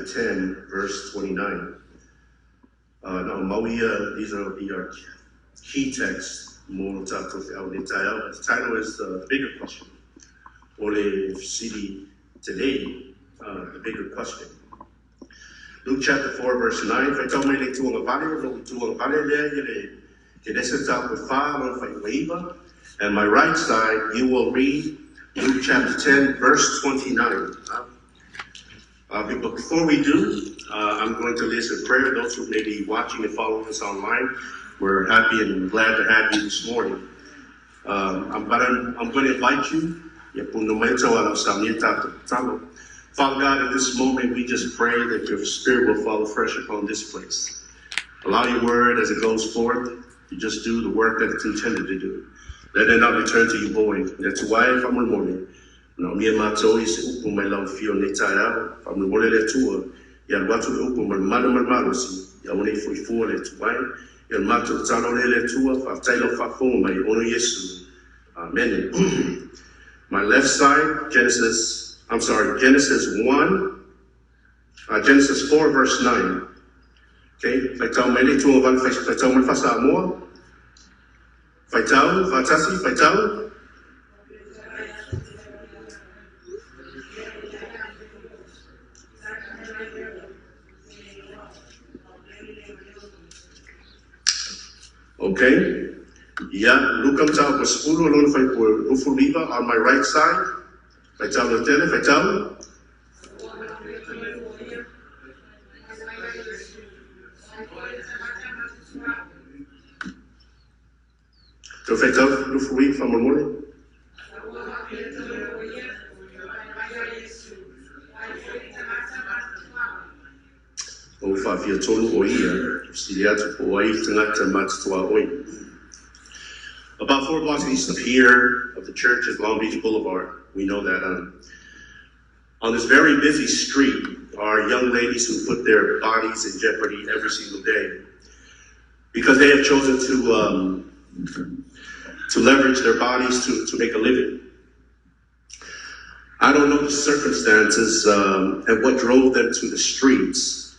10, verse 29. These are the key texts. The title is The Bigger Question. Ole City today, the bigger question. Luke chapter 4, verse 9. And my right side, you will read Luke chapter 10, verse 29. Before we do, I'm going to lead a prayer. Those who may be watching and following us online, we're happy and glad to have you this morning. I'm going to invite you. Father God, at this moment, we just pray that your spirit will fall afresh upon this place. Allow your word as it goes forth to just do the work that it's intended to do. Let it not return to you void. That's why from the morning. Now, me and my toy is open my love feel netaya from the morning tour. Ya what to open my malusi. Ya only for it why. Ya mato tano le tour for title for phone my own yesu. Amen. My left side, Genesis 1, Genesis 4, verse 9. Okay, if I tell many to one, if I tell one fast more. If I tell. Okay. Yeah, Luka mtao kwa sepuluh alone fight for Lufa on my right side. If I tell. So if I tell Lufa from the morning. O fa fia tolu oia, siliatu po ai tangata mattua oi. About 4 blocks east of here, of the church, is Long Beach Boulevard. We know that on this very busy street are young ladies who put their bodies in jeopardy every single day because they have chosen to leverage their bodies to make a living. I don't know the circumstances and what drove them to the streets,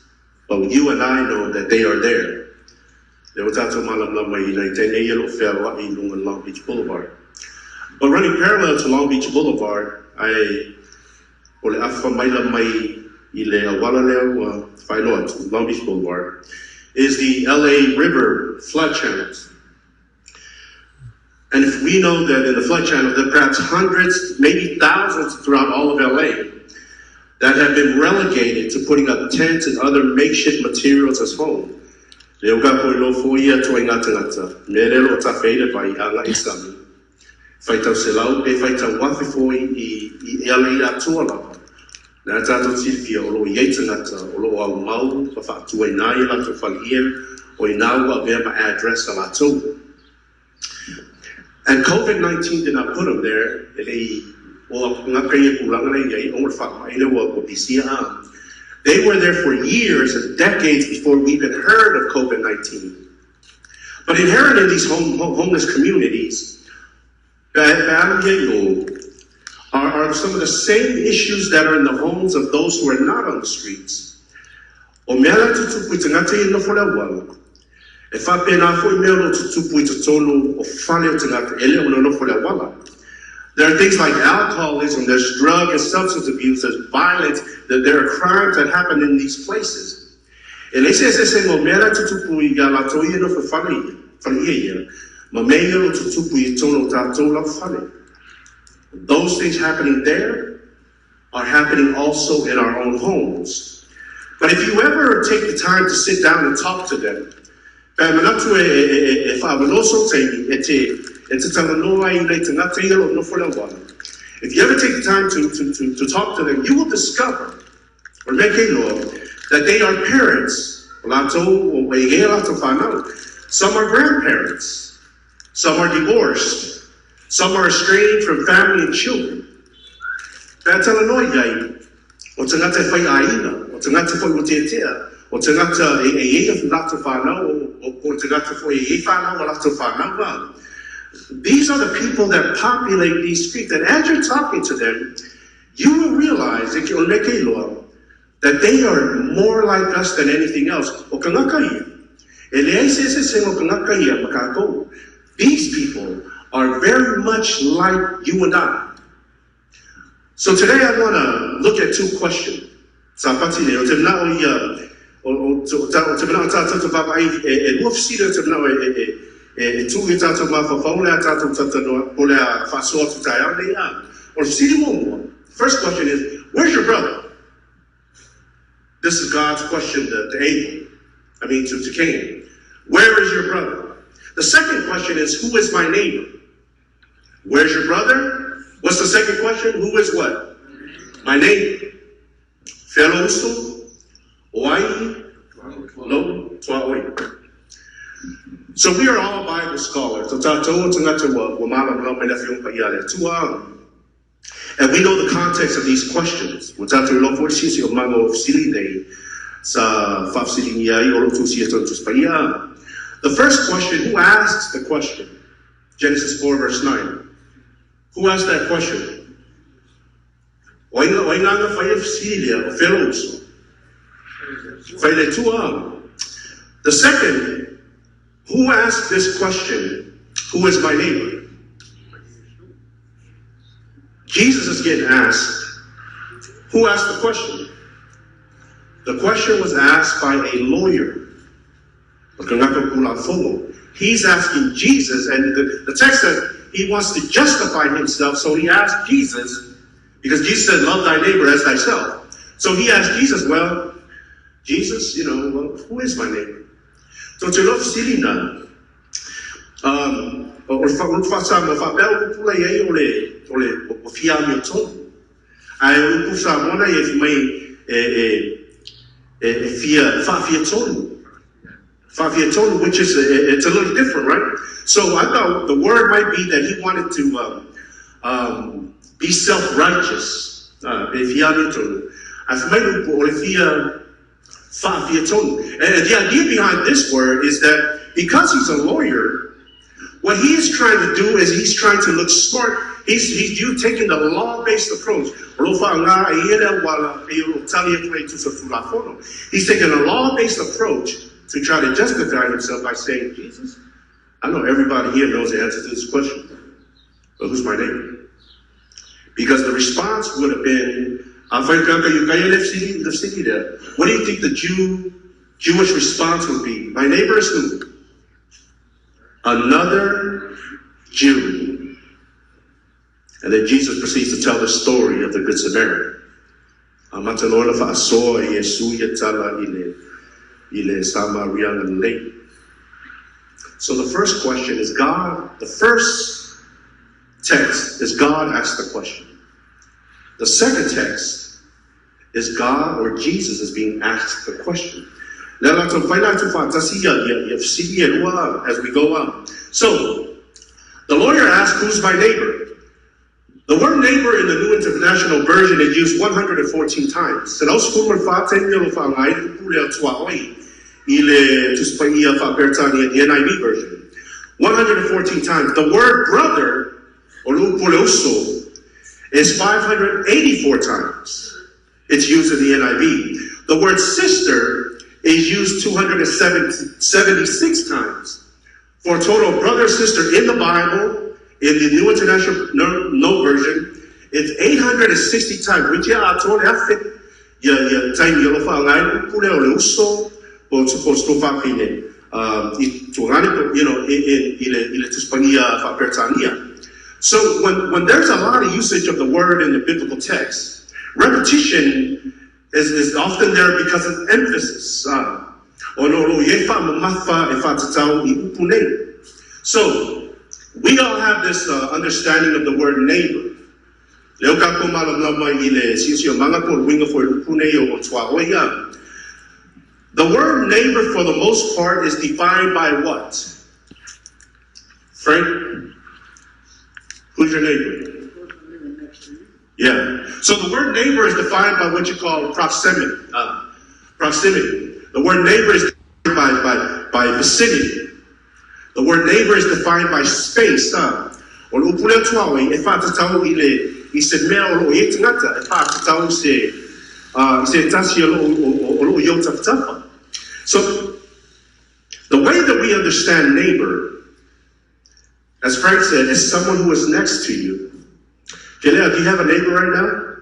but you and I know that they are there. Long Beach Boulevard. But running parallel to Long Beach Boulevard, Long Beach Boulevard, is the LA River flood channels. And if we know that in the flood channel, there are perhaps hundreds, maybe thousands throughout all of LA that have been relegated to putting up tents and other makeshift materials as home. Luka po fo ia to ngata merelo ta feira vai ala isami faita selau e faita wafi fo I ala atuala na tato tifia o lo yeita ngata o lo au mau fa tu e nai la to falia o ina wa be my address ala to. And COVID-19 did not put them there. Ele o ngakaya kulanga ia o fa mai le wa bisia. They were there for years and decades before we even heard of COVID-19. But inherent in these homeless communities are some of the same issues that are in the homes of those who are not on the streets. There are things like alcoholism, there's drug and substance abuse, there's violence, there are crimes that happen in these places. Those things happening there are happening also in our own homes. But if you ever take the time to sit down and talk to them, if I would also say if you ever take the time to talk to them, you will discover that they are parents. Some are grandparents. Some are divorced. Some are estranged from family and children. These are the people that populate these streets. And as you're talking to them, you will realize that that they are more like us than anything else. These people are very much like you and I. So today I want to look at two questions. First question is, where's your brother? This is God's question to Abel. To Cain. Where is your brother? The second question is, who is my neighbor? Where's your brother? What's the second question? Who is what? My neighbor. Feloso, Oai, no, Tuaoi. So we are all Bible scholars. And we know the context of these questions. The first question, who asks the question? Genesis 4 verse 9. Who asked that question? The second, who asked this question? Who is my neighbor? Jesus is getting asked. Who asked the question? The question was asked by a lawyer. He's asking Jesus, and the text says he wants to justify himself, so he asked Jesus, because Jesus said, love thy neighbor as thyself. So he asked Jesus, well, Jesus, who is my neighbor? So to love Silina, which is it's a little different, right? So I thought the word might be that he wanted to be self-righteous. And the idea behind this word is that because he's a lawyer, what he is trying to do is he's trying to look smart. He's taking the law-based approach. He's taking a law-based approach to try to justify himself by saying, Jesus, I know everybody here knows the answer to this question, but who's my neighbor? Because the response would have been, what do you think the Jewish response would be? My neighbor is who? Another Jew. And then Jesus proceeds to tell the story of the Good Samaritan. So the first question is the first text is God asked the question. The second text is God or Jesus is being asked the question. As we go on. So the lawyer asked, who's my neighbor? The word neighbor in the New International Version is used 114 times. In the NIV version, 114 times. The word brother, or is 584 times. It's used in the NIV. The word sister is used 276 times. For a total of brother, sister in the Bible, in the New International Version, it's 860 times. Which so when there's a lot of usage of the word in the biblical text, repetition is often there because of emphasis. So we all have this understanding of the word neighbor. The word neighbor, for the most part, is defined by what? Frank? Who's your neighbor? Yeah. So the word neighbor is defined by what you call proximity. The word neighbor is defined by vicinity. The word neighbor is defined by space. So the way that we understand neighbor, as Frank said, is someone who is next to you. Jalea, do you have a neighbor right now?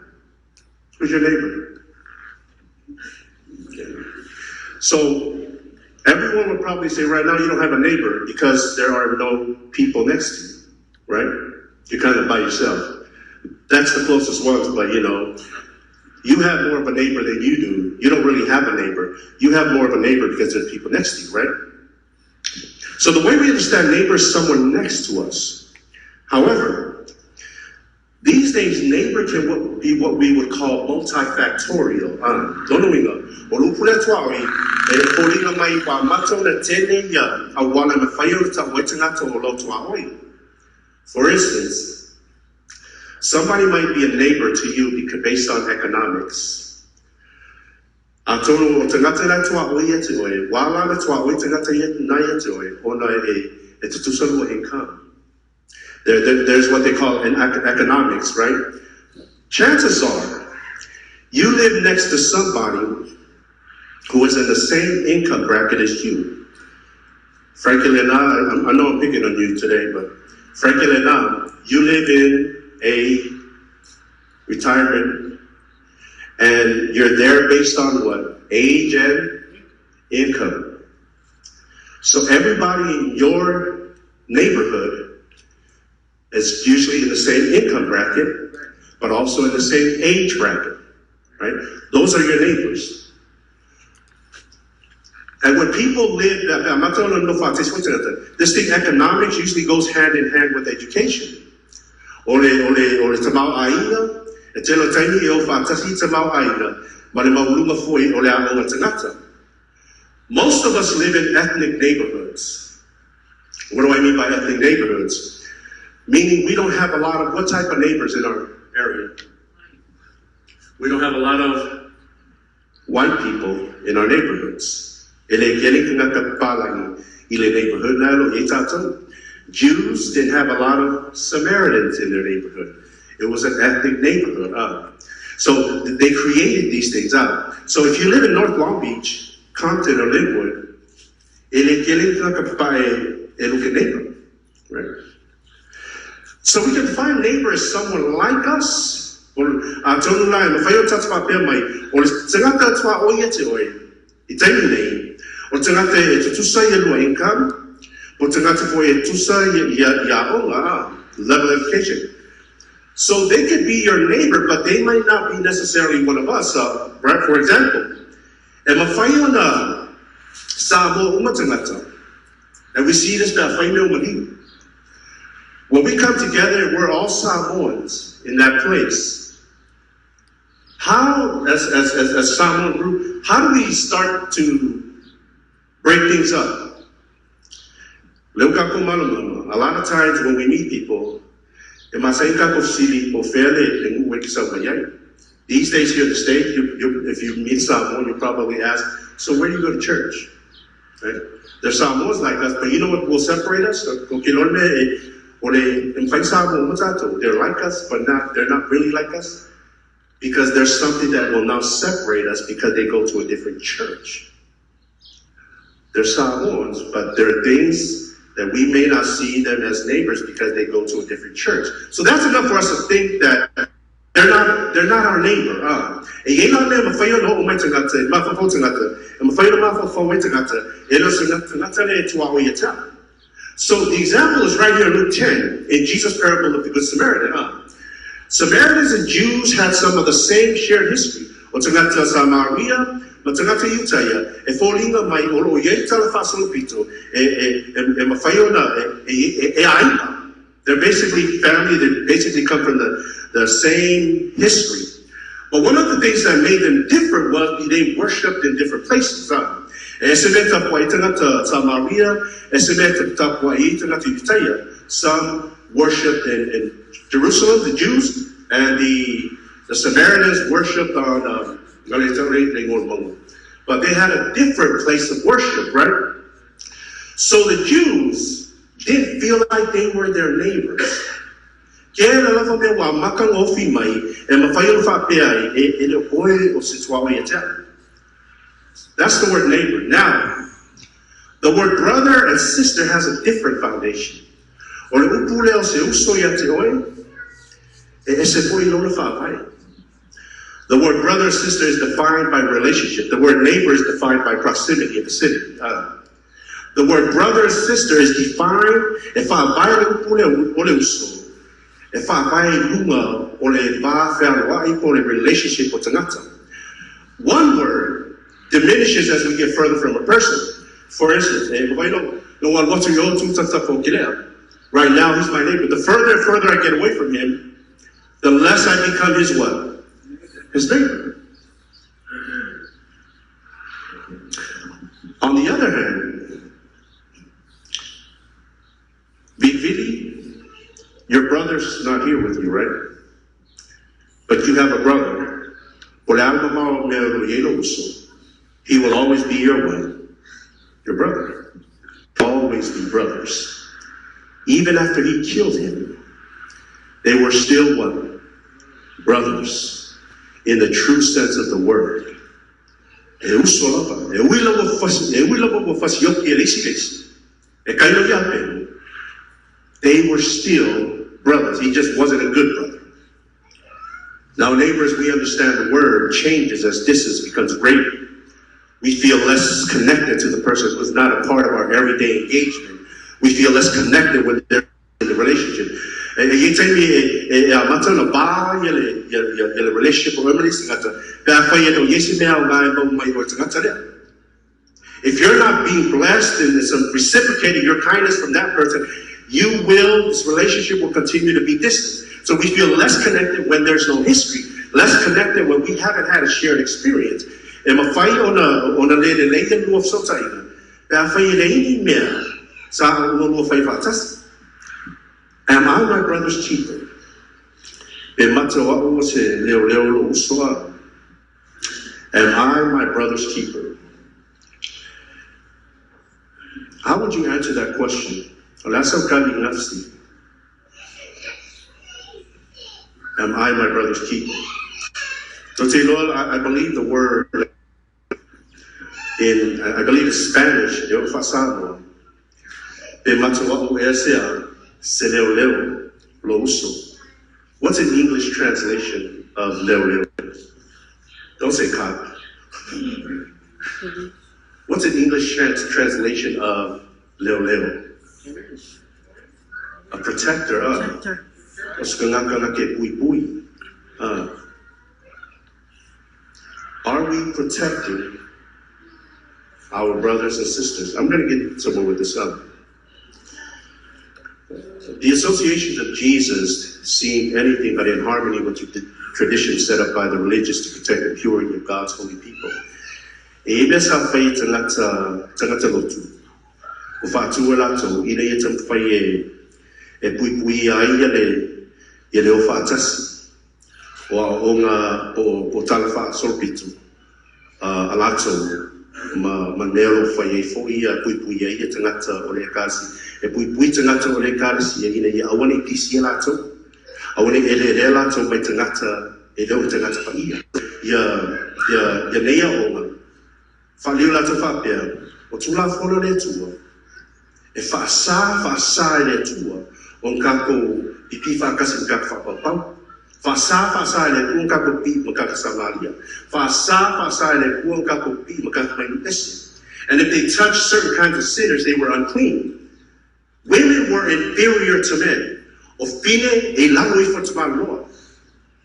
Who's your neighbor? So everyone would probably say right now you don't have a neighbor because there are no people next to you, right? You're kind of by yourself. That's the closest ones, but you have more of a neighbor than you do. You don't really have a neighbor. You have more of a neighbor because there's people next to you, right? So the way we understand neighbor is someone next to us. However, these days, neighbor can be what we would call multifactorial. For instance, somebody might be a neighbor to you because based on economics. There's what they call in economics, right? Chances are you live next to somebody who is in the same income bracket as you. Frankly, and I know I'm picking on you today, but frankly enough, you live in a retirement and you're there based on what? Age and income. So everybody in your neighborhood is usually in the same income bracket, but also in the same age bracket, right? Those are your neighbors. And when people live, this thing economics usually goes hand in hand with education. Most of us live in ethnic neighborhoods. What do I mean by ethnic neighborhoods? Meaning we don't have a lot of, what type of neighbors in our area? We don't have a lot of white people in our neighborhoods. Jews didn't have a lot of Samaritans in their neighborhood. It was an ethnic neighborhood. So they created these things out. So if you live in North Long Beach, Compton, or Linwood, right? So we can find neighbor as someone like us. Level of education. So they could be your neighbor, but they might not be necessarily one of us. Right? For example, and we see this when we come together, we're all Samoans in that place. How, as Samoan group, how do we start to break things up? A lot of times when we meet people, these days here in the States, if you meet Samoan, you probably ask, so where do you go to church? Right? There's Samoans like us, but you know what will separate us? They're like us, but they're not really like us. Because there's something that will now separate us because they go to a different church. They're Samoans, but there are things that we may not see them as neighbors because they go to a different church. So that's enough for us to think that they're not our neighbor. So the example is right here in Luke 10, in Jesus' parable of the Good Samaritan. Samaritans and Jews had some of the same shared history. They're basically family, they basically come from the same history. But one of the things that made them different was they worshipped in different places. Some worshipped in Jerusalem, the Jews, and the Samaritans worshipped on but they had a different place of worship, right? So the Jews didn't feel like they were their neighbors Kera lava me wa maka ngofi mai e mawhai o whapea e le oe o se tuawa i atea. That's the word neighbor. Now, the word brother and sister has a different foundation. O le upule o se uso i ate oe e se poi lona whawhai. The word brother and sister is defined by relationship. The word neighbor is defined by proximity and vicinity. The word brother and sister is defined if I buy if I buy luma or a relationship with another. One word diminishes as we get further from a person. For instance, right now he's my neighbor. The further and further I get away from him, the less I become his what? His neighbor. On the other hand, Bivili, your brother's not here with you, right? But you have a brother. He will always be your one, your brother. Always be brothers. Even after he killed him, they were still one, brothers. In the true sense of the word. They were still brothers. He just wasn't a good brother. Now, neighbors, we understand the word changes as distance becomes greater. We feel less connected to the person who's not a part of our everyday engagement. We feel less connected when they're in the relationship. You tell me, relationship if you're not being blessed and reciprocating your kindness from that person, this relationship will continue to be distant. So we feel less connected when there's no history, less connected when we haven't had a shared experience. And my fight on a lady of Sotaina, am I my brother's keeper? Am I my brother's keeper? How would you answer that question? Am I my brother's keeper? So say, Lord, I believe the word I believe in Spanish, what's an English translation of leo leo? Don't say cop. What's an English translation of leo leo? A protector of. Are we protecting our brothers and sisters? I'm going to get somewhere with this up. The associations of Jesus seem anything but in harmony with the tradition set up by the religious to protect the purity of God's holy people. Manero foi foi a puipuia ia tangata o le kasi e puipui tangata o le kasi ina ia awani pisia lato awani ele lato mai tangata e do tangata pa ia neia o faliu lato fapia o tula fono le tua e fa sa le tua on kako pipi fa kasi ka fa pau Fasa le kuang kakopi makaka Samaria. Fasa le kuang kakopi makaka Kenese. And if they touched certain kinds of sinners, they were unclean. Women were inferior to men. Ofine e langui for Lord.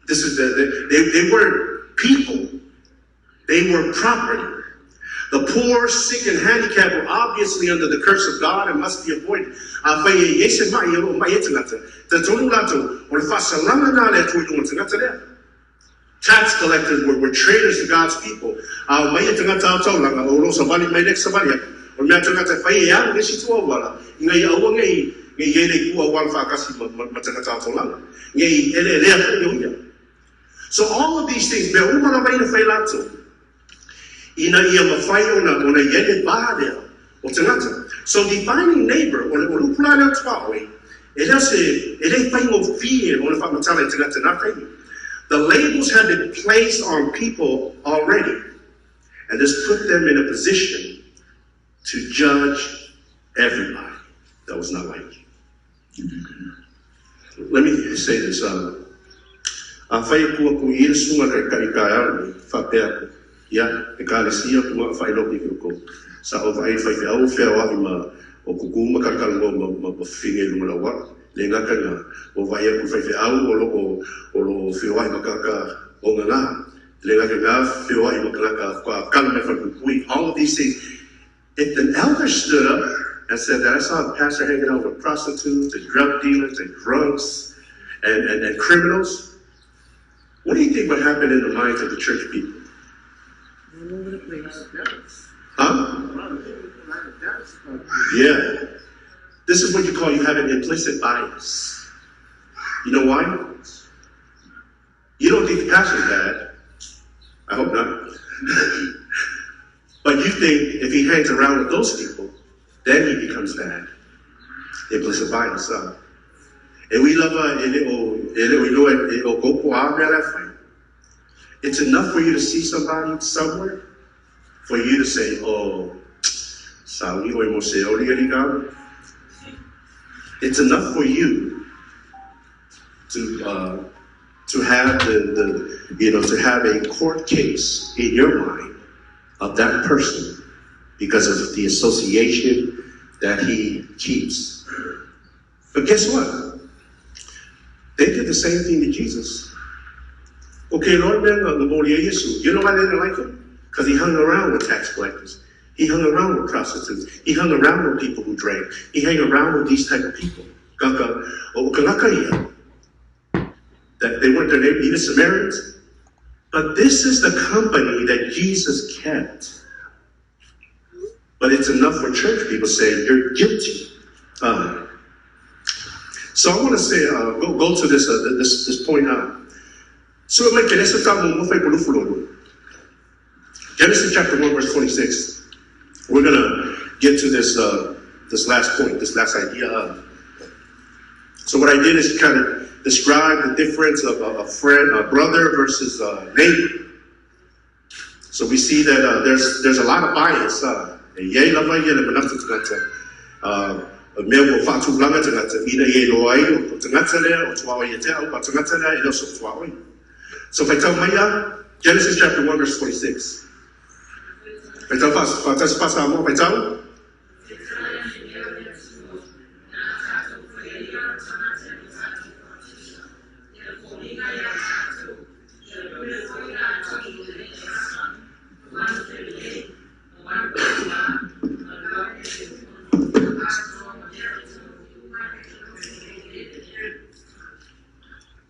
This is they weren't people. They were property. The poor, sick, and handicapped were obviously under the curse of God and must be avoided. Tax collectors were traitors to God's people. So all of these things, so defining neighbor, The labels have been placed on people already, and this put them in a position to judge everybody that was not like you. Let me say this. All of these things. If an elder stood up and said that I saw a pastor hanging out with prostitutes and drug dealers and drunks and criminals, what do you think would happen in the minds of the church people? Huh? Yeah. This is what you call you have an implicit bias. You know why? You don't think the pastor's bad. I hope not. But you think if he hangs around with those people, then he becomes bad. Implicit bias. And we love it's enough for you to see somebody somewhere for you to say, oh, it's enough for you to have to have a court case in your mind of that person because of the association that he keeps. But guess what? They did the same thing to Jesus. Okay, Lord, you know why they didn't like him? Because he hung around with tax collectors. He hung around with prostitutes. He hung around with people who drank. He hung around with these type of people. That they weren't their neighbors, even Samaritans. But this is the company that Jesus kept. But it's enough for church people saying, you're guilty. So I want to say, go to this point now. So Genesis chapter 1, verse 26. We're going to get to this last point, this last idea. So what I did is kind of describe the difference of a brother versus a neighbor. So we see that there's a lot of bias. So if I tell Maya, Genesis chapter 1, verse 26. If I tell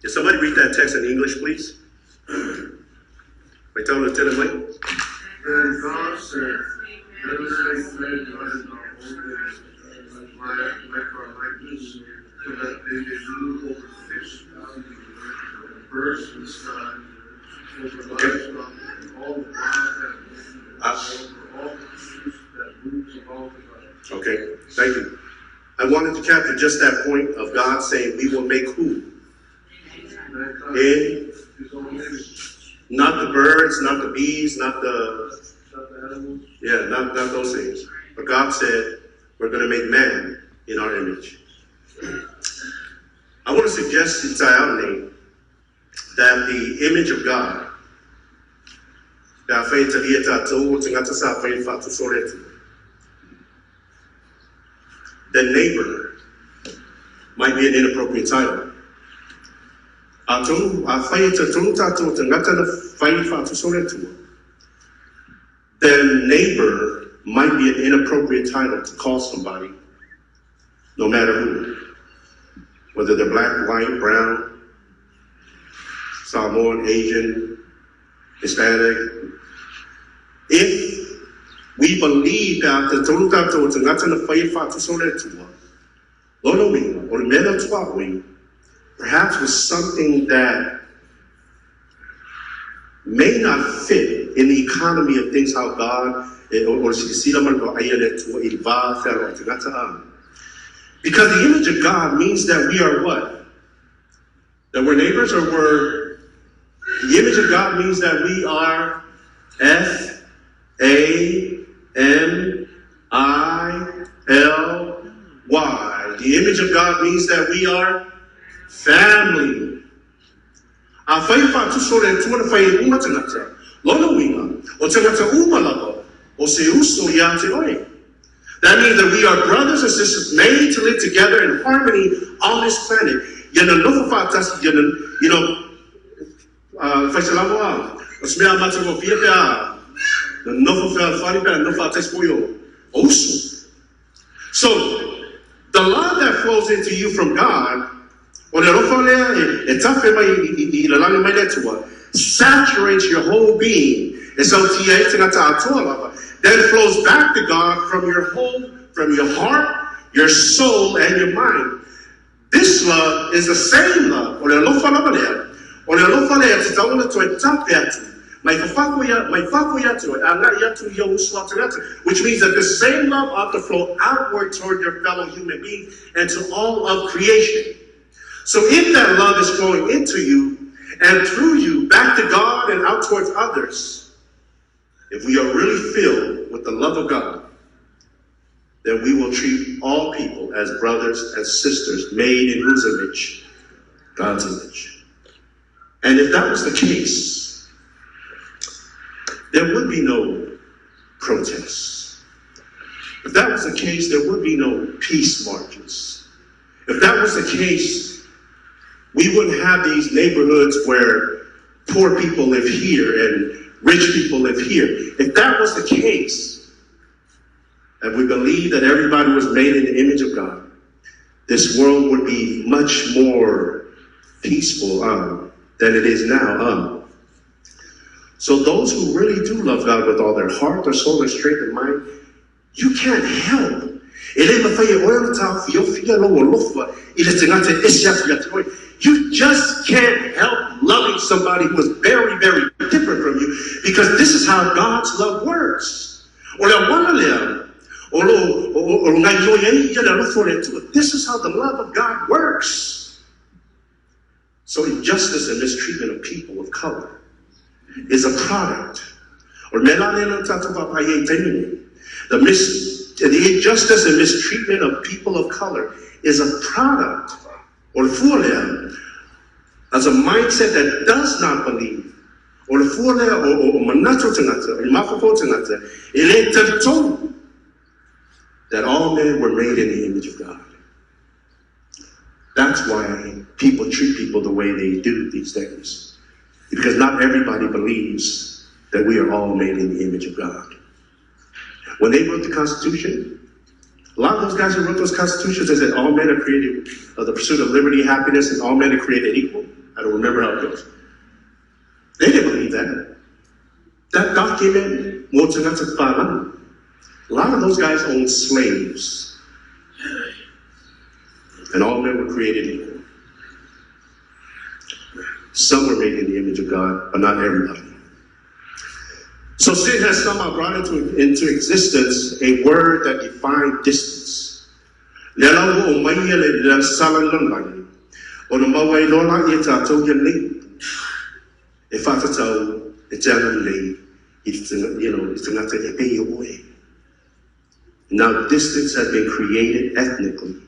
Can somebody read that text in English, please? Wait, tell Lieutenant Mike. Then God said, let us make man in our own image, like our likeness, so that they may rule over fish, and birds in the sky, over livestock, and all the wild animals, over all the creatures that moves along the ground. Okay, thank you. I wanted to capture just that point of God saying, we will make who? In his own image. Not the birds, not the bees, not the animals. Yeah, not those things. But God said, we're going to make man in our image. I want to suggest in Tayane that the image of God, the neighbor, might be an inappropriate title. Then neighbor might be an inappropriate title to call somebody, no matter who. Whether they're black, white, brown, Samoan, Asian, Hispanic. If we believe that perhaps with something that may not fit in the economy of things how Because the image of God means that we are what? That we're neighbors, or the image of God means that we are F-A-M-I-L-Y. The image of God means that we are family. That means that we are brothers and sisters made to live together in harmony on this planet. You know, so the love that flows into you from God saturates your whole being. And so then flows back to God from your heart, your soul, and your mind. This love is the same love. Which means that the same love ought to flow outward toward your fellow human beings and to all of creation. So if that love is flowing into you and through you back to God and out towards others, if we are really filled with the love of God, then we will treat all people as brothers and sisters made in whose image? God's image. And if that was the case, there would be no protests. If that was the case, there would be no peace marches. If that was the case, we wouldn't have these neighborhoods where poor people live here and rich people live here. If that was the case, and we believe that everybody was made in the image of God, this world would be much more peaceful than it is now. So those who really do love God with all their heart, their soul, their strength, and mind, you can't help. You just can't help loving somebody who is very, very different from you, because this is how God's love works. This is how the love of God works. So injustice and mistreatment of people of color is a product. The injustice and mistreatment of people of color is a product, or for them, as a mindset that does not believe, or for them, that all men were made in the image of God. That's why people treat people the way they do these days. Because not everybody believes that we are all made in the image of God. When they wrote the Constitution, a lot of those guys who wrote those constitutions, they said all men are created the pursuit of liberty, happiness, and all men are created equal. I don't remember how it goes. They didn't believe that. That document, a lot of those guys owned slaves. And all men were created equal. Some were made in the image of God, but not everybody. So sin has somehow brought into existence a word that defined distance. Now distance has been created ethnically.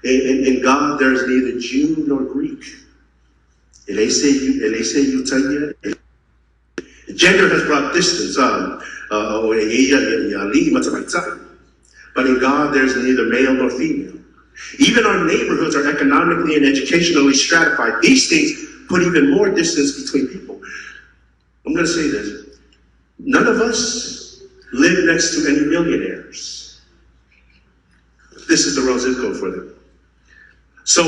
In God, there is neither Jew nor Greek. Gender has brought distance. But in God, there is neither male nor female. Even our neighborhoods are economically and educationally stratified. These things put even more distance between people. I'm going to say this. None of us live next to any millionaires. This is the wrong zip code for them. So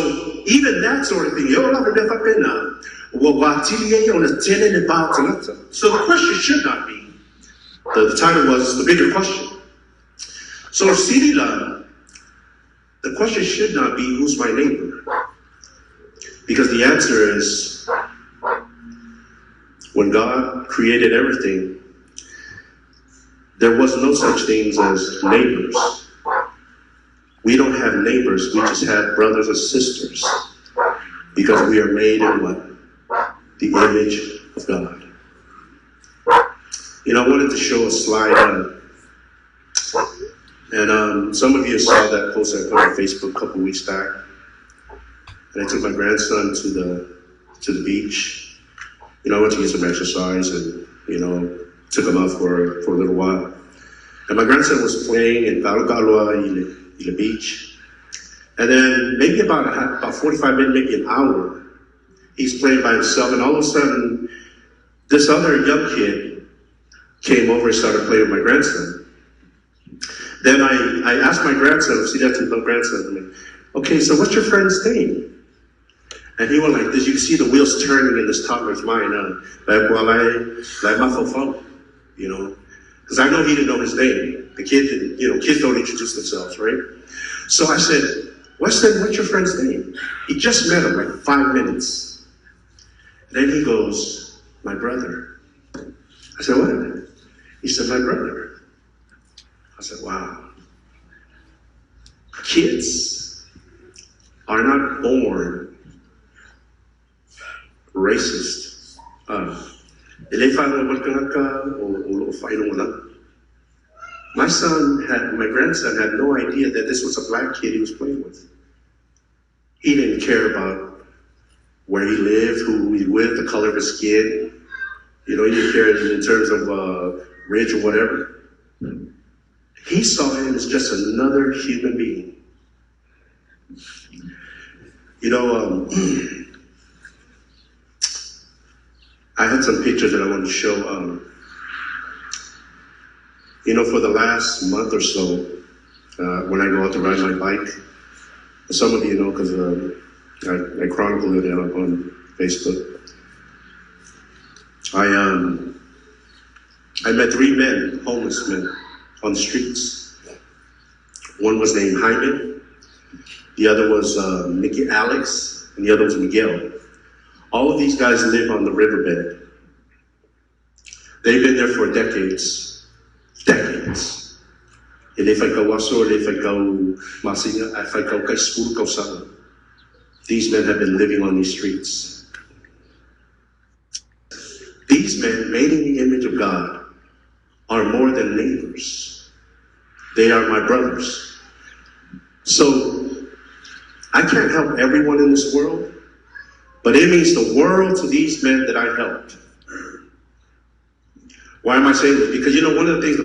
even that sort of thing. So the question should not be, the title was the bigger question. So the question should not be, who's my neighbor? Because the answer is, When God created everything, there was no such things as neighbors. We don't have neighbors, we just have brothers and sisters. Because we are made in what? The image of God. You know, I wanted to show a slide. And some of you saw that post I put on Facebook a couple weeks back. And I took my grandson to the beach. You know, I went to get some exercise and, you know, took him out for a little while. And my grandson was playing in Galua in the beach. And then maybe about 45 minutes, maybe an hour, he's playing by himself. And all of a sudden, this other young kid came over and started playing with my grandson. Then I asked my grandson, see that little grandson, okay, so what's your friend's name? And he went like this. You can see the wheels turning in this toddler's mind. You know, because I know he didn't know his name. The kid didn't, you know, kids don't introduce themselves, right? So I said, what's your friend's name? He just met him like 5 minutes. Then he goes, my brother. I said, what? He said, my brother. I said, wow. Kids are not born racist. My grandson had no idea that this was a black kid he was playing with. He didn't care about where he lived, who he was with, the color of his skin. You know, he didn't care in terms of rich or whatever. He saw him as just another human being. You know, I had some pictures that I wanted to show. You know, for the last month or so, when I go out to ride my bike, some of you know because I chronicled it up on Facebook. I met 3 men, homeless men, on the streets. One was named Hyman, the other was Mickey Alex, and the other was Miguel. All of these guys live on the riverbed. They've been there for decades. Decades. These men have been living on these streets. These men, made in the image of God, are more than neighbors. They are my brothers. So, I can't help everyone in this world, but it means the world to these men that I helped. Why am I saying this? Because you know, one of the things,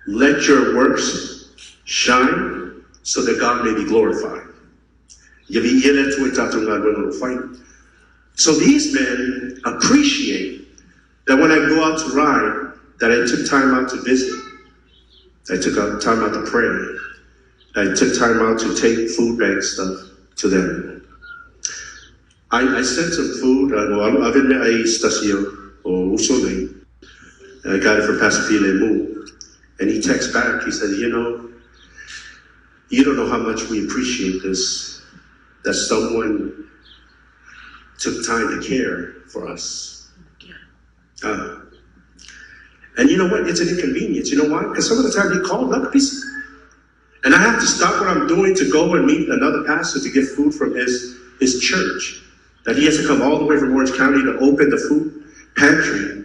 let your works shine so that God may be glorified. So these men appreciate that when I go out to ride, that I took time out to visit. I took time out to pray. I took time out to take food bank stuff to them. I sent some food. I got it from Pastor Eliu. And he texts back. He said, you know, you don't know how much we appreciate this, that someone took time to care for us. And you know what? It's an inconvenience. You know why? Because some of the time he called up, and I have to stop what I'm doing to go and meet another pastor to get food from his church. That he has to come all the way from Orange County to open the food pantry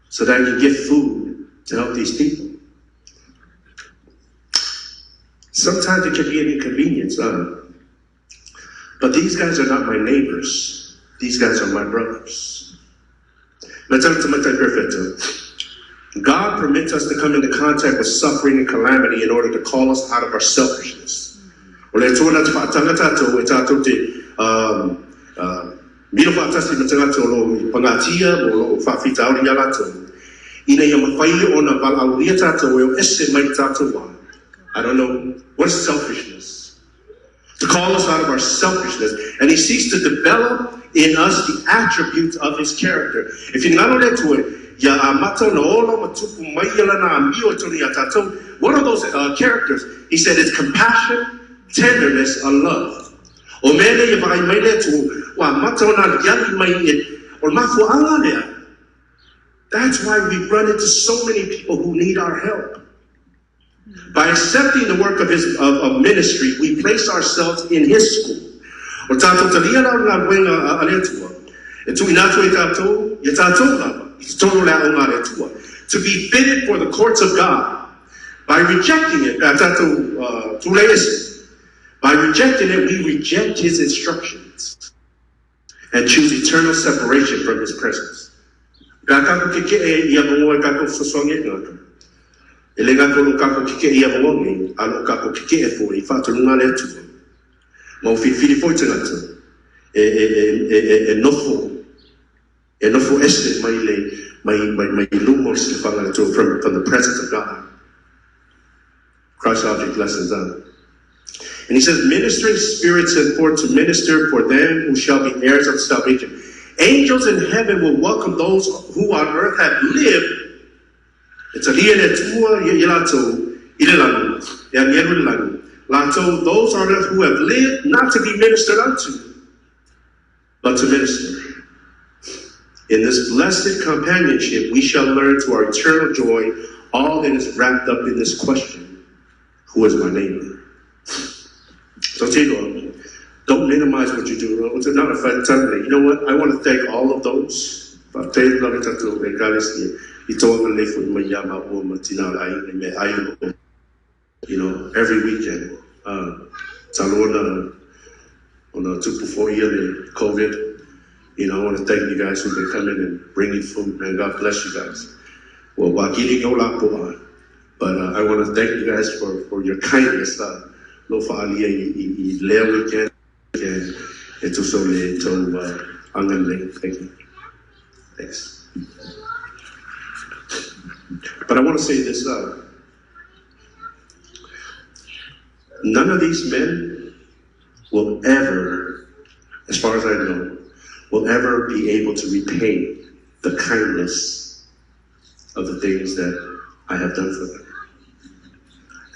so that I can get food to help these people. Sometimes it can be an inconvenience, but these guys are not my neighbors. These guys are my brothers. God permits us to come into contact with suffering and calamity in order to call us out of our selfishness. I don't know, what's selfishness? To call us out of our selfishness. And he seeks to develop in us the attributes of his character. If you not only to it, what are those characters? He said it's compassion, tenderness, and love. or mafu'anga. That's why we run into so many people who need our help. By accepting the work of his of ministry, we place ourselves in his school. To be fitted for the courts of God. By rejecting it, we reject his instructions and choose eternal separation from his presence. From the presence of God. Christ object lessons done. And he says, ministering spirits sent forth to minister for them who shall be heirs of salvation. Angels in heaven will welcome those who on earth have lived. Those on earth who have lived not to be ministered unto, but to minister. In this blessed companionship, we shall learn to our eternal joy all that is wrapped up in this question: who is my neighbor? So, don't minimize what you do. You know what? I want to thank all of those. You know, every weekend. On a 2 year COVID. You know, I want to thank you guys who've been coming and bringing food, man. God bless you guys. Well, but I want to thank you guys for your kindness. Thank you. Thanks. But I want to say this. None of these men will ever, as far as I know, will ever be able to repay the kindness of the things that I have done for them.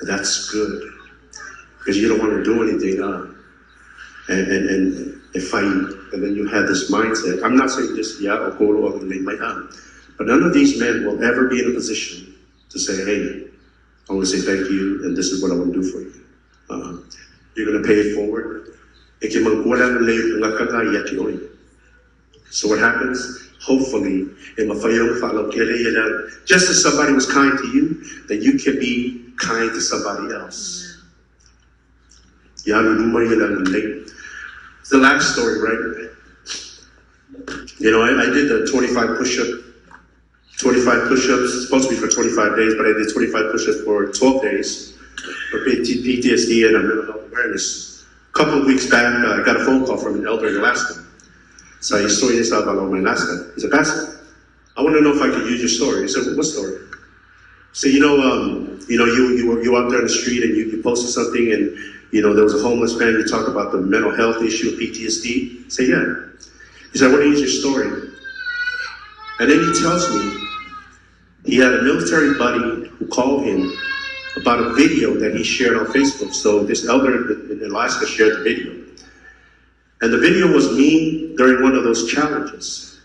And that's good, because you don't want to do anything and fight, and then you have this mindset. I'm not saying this, but none of these men will ever be in a position to say, hey, I want to say thank you, and this is what I want to do for you. You're going to pay it forward. So what happens? Hopefully, just as somebody was kind to you, then you can be kind to somebody else. It's the last story, right? You know, I did the 25 push-ups, supposed to be for 25 days, but I did 25 push-ups for 12 days for PTSD and mental health awareness. A couple of weeks back, I got a phone call from an elder in Alaska. So I saw this about Alaska. He said, Pastor, I want to know if I could use your story. I said, what story? So you were out there on the street and you posted something, and there was a homeless man. You talked about the mental health issue of PTSD. I said, yeah. He said, I want to use your story. And then he tells me he had a military buddy who called him about a video that he shared on Facebook. So this elder in Alaska shared the video. And the video was me during one of those challenges.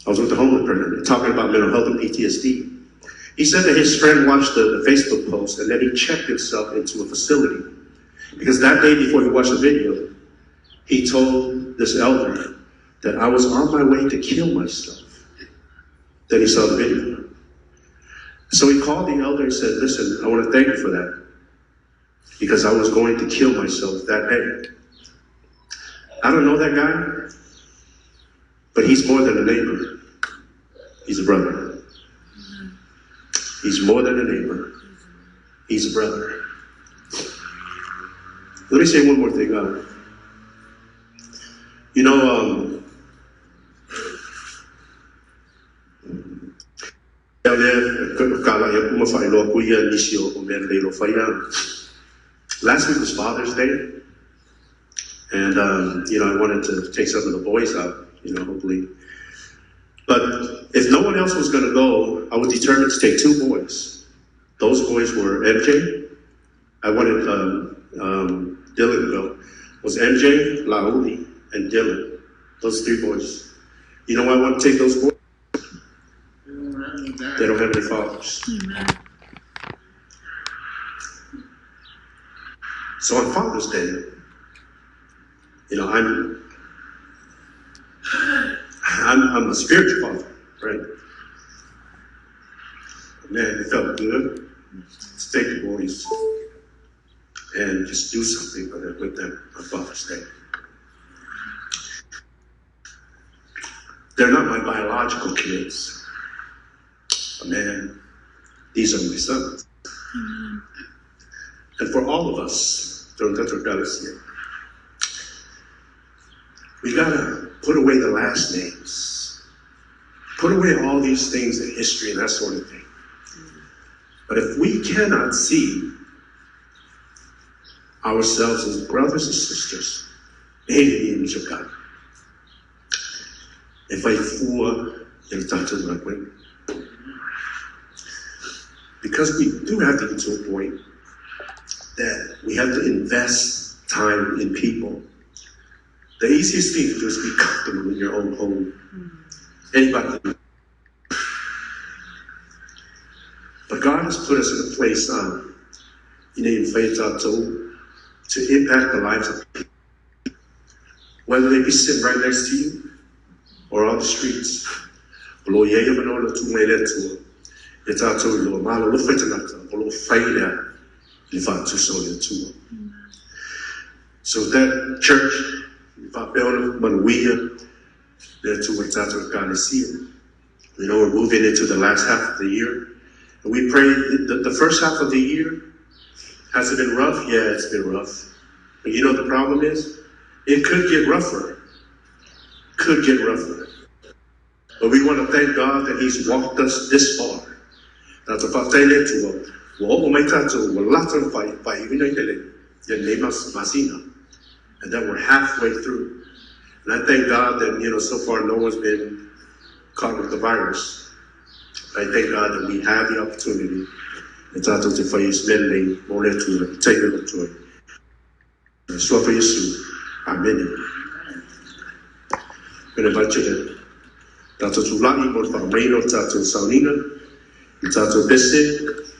I was with the homeless person talking about mental health and PTSD. He said that his friend watched the Facebook post, and then he checked himself into a facility. Because that day before he watched the video, he told this elder that I was on my way to kill myself. Then he saw the video. So he called the elder and said, listen, I want to thank you for that, because I was going to kill myself that day. I don't know that guy, but he's more than a neighbor. He's a brother. He's more than a neighbor. He's a brother. Let me say one more thing. Last week was Father's Day. And, I wanted to take some of the boys out, hopefully. But if no one else was going to go, I was determined to take 2 boys. Those boys were MJ. I wanted Dylan to go. It was MJ, Laoli, and Dylan. Those 3 boys. You know why I want to take those boys? They They don't have any fathers. So on Father's Day, you know, I'm a spiritual father, right? Man, it felt good to take the boys and just do something with them on Father's Day. They're not my biological kids. But man, these are my sons. And for all of us, we gotta put away the last names. Put away all these things in history and that sort of thing. But if we cannot see ourselves as brothers and sisters in the image of God, if I fool in touches like women, because we do have to get to a point that we have to invest time in people. The easiest thing to do is be comfortable in your own home. Anybody. But God has put us in a place to impact the lives of people. Whether they be sitting right next to you or on the streets. So that church, you know, we're moving into the last half of the year. And we pray the first half of the year, has it been rough? Yeah, it's been rough. But you know the problem is? It could get rougher. Could get rougher. But we want to thank God that He's walked us this far. That's what I to and then we're halfway through. And I thank God that, you know, so far no one's been caught with the virus. I thank God that we have the opportunity to face Lele, Moletu, Taylor Toy. Swap Yesu. Amen. I'm going to invite you to Tato Tulani, Morfa Reino, Tato Saunina, Tato Besse.